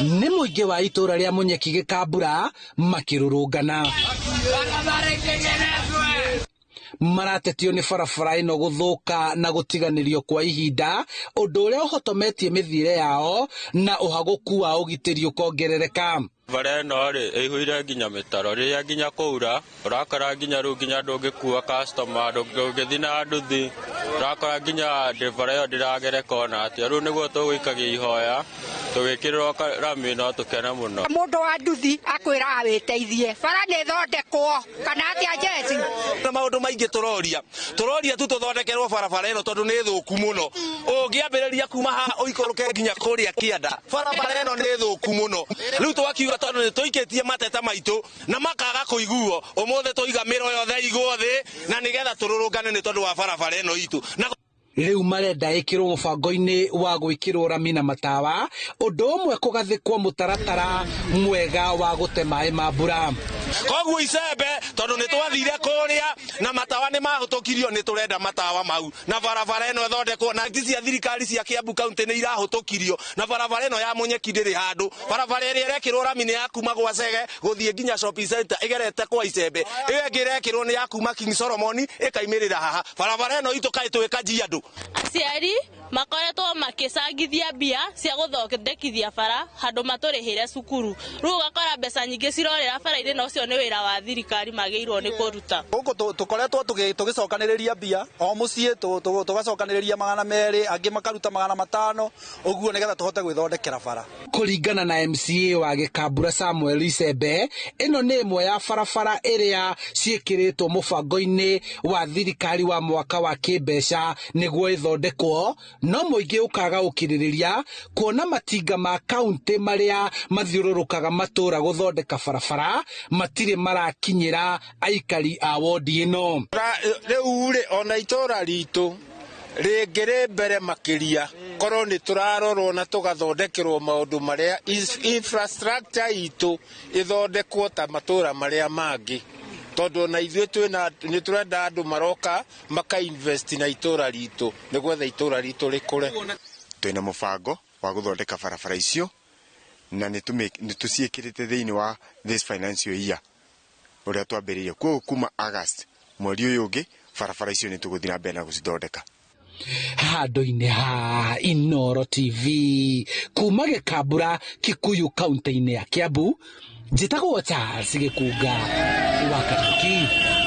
nĩ mũingĩ wa itũra rĩa Munyeki Gĩkambura makĩrũrũngana maratetio nĩ barabara ĩno gũthũka na gũtiganĩrio kwa ihinda, ũndũ ũrĩa ũhotometie mĩthiĩre yao na ũhagũku wa ũgitĩri ũkongerereka. Bara ĩno rĩ ĩihũire nginya mĩtaro, rĩrĩa nginya kũura ũrakora nginya rĩu nginya ndũngĩkua customer, ndũngĩthiĩ na nduthi, ũrakora nginya bara ĩyo ndĩragereka ona atĩa. Rĩu nĩguo tũgũikagia ihoya tũgĩkĩrĩrwo rami no tũkene mũno. Mũndũ wa nduthi akwĩra wĩteithie, bara nĩ thondekwo kana atĩa Jesse? Na maũndũ maingĩ tũroria tu tũthondekerwo barabara ĩno tondũ nĩ thũku mũno. Ũngĩambĩrĩria kuma haha ũikũrũke nginya kũrĩa Kĩanda, barabara ĩno nĩ thũku mũno. Rĩu twakiuga tondũ nĩ tũikĩtie mateta maitũ na makaga kũiguo, ũmũthĩ tũiga mĩro yothe igwo thĩ na nĩgetha tũrũrũngane nĩ tondũ wa barabara ĩno itũ. Rĩu marenda ĩkĩrwo mũbango-inĩ wa gwĩkĩrwo rami na matawa, ũndũ ũmwe kũgathĩkwo mũtaratara mwega wa gũte maĩ ma mbura. Koguo icembe tondũ nĩ twathire kũrĩa na matawa nĩ mahũtũkirio, nĩ tũrenda matawa mau na barabara ĩno ĩthondekwo, na cia thirikari cia Kiambu County nĩ irahũtũkirio na barabara ĩno ya Munyeki ndĩrĩ handũ. Barabara ĩrĩa ĩrekĩrwo rami nĩ ya kuma gwa Cege gũthiĩ nginya shopping center ĩgerete kwa icembe, ĩyo ĩngĩ ĩrekĩrwo nĩ ya kuma King Solomon ĩkaimĩrĩra haha. Barabara ĩno itũ kaĩ twĩka Kajiado. Aciari makoretwo makĩcangithia mbia cia gũthondekithia bara handũ matũrĩhĩre cukuru. Rĩu ũgakora mbeca nyingĩ cirorĩra bara-inĩ na ũcio nĩ wĩra wa thirikari magĩrĩirwo nĩ kũruta. Gũkũ tũkoretwo tũgĩcokanĩrĩria mbia o mũciĩ, tũgacokanĩrĩria 200, angĩ makaruta 500, ũguo nĩgetha tũhote gwĩthondekera bara. Kũringana na MCA wa Gĩkambura Samuel Icembe, ĩno nĩ ĩmwe ya barabara ĩrĩa ciĩkĩrĩtwo mũbango-inĩ wa thirikari wa mwaka wa kĩmbeca nĩguo ĩthondekwo, no mũingĩ ũkaga ũkirĩrĩria kuona matinga ma kaunti marĩa mathiũrũrũkaga matũra gũthondeka barabara matirĩ marakinyĩra aikari a wodi ĩno. Rĩu rĩ ona itũra ritũ rĩngĩrĩ mbere makĩria korwo nĩ tũrarorwo na tũgathondekerwo maũndũ marĩa infrastructure itũ ĩthondekwo ta matũra marĩa mangĩ, tondũ na ithuĩ nĩ tũrenda andũ maroka maka-invest na itũra ritũ nĩgwetha itũra ritũ rĩkũre. Twĩna mũbango wa gũthondeka barabara icio na nĩ tũciĩkĩrĩte thĩinĩ wa this financial year ũrĩa twambĩrĩirie kuma August mweri ũyũ ũngĩ, barabara icio nĩ tũgũthiĩ na mbere na gũcithondeka. Handũ-inĩ ha Inooro TV kuma Gĩkambura Kikuyu kaunti-inĩ ya Kiambu, njĩtagwo Charles Gĩkunga wa Kariuki.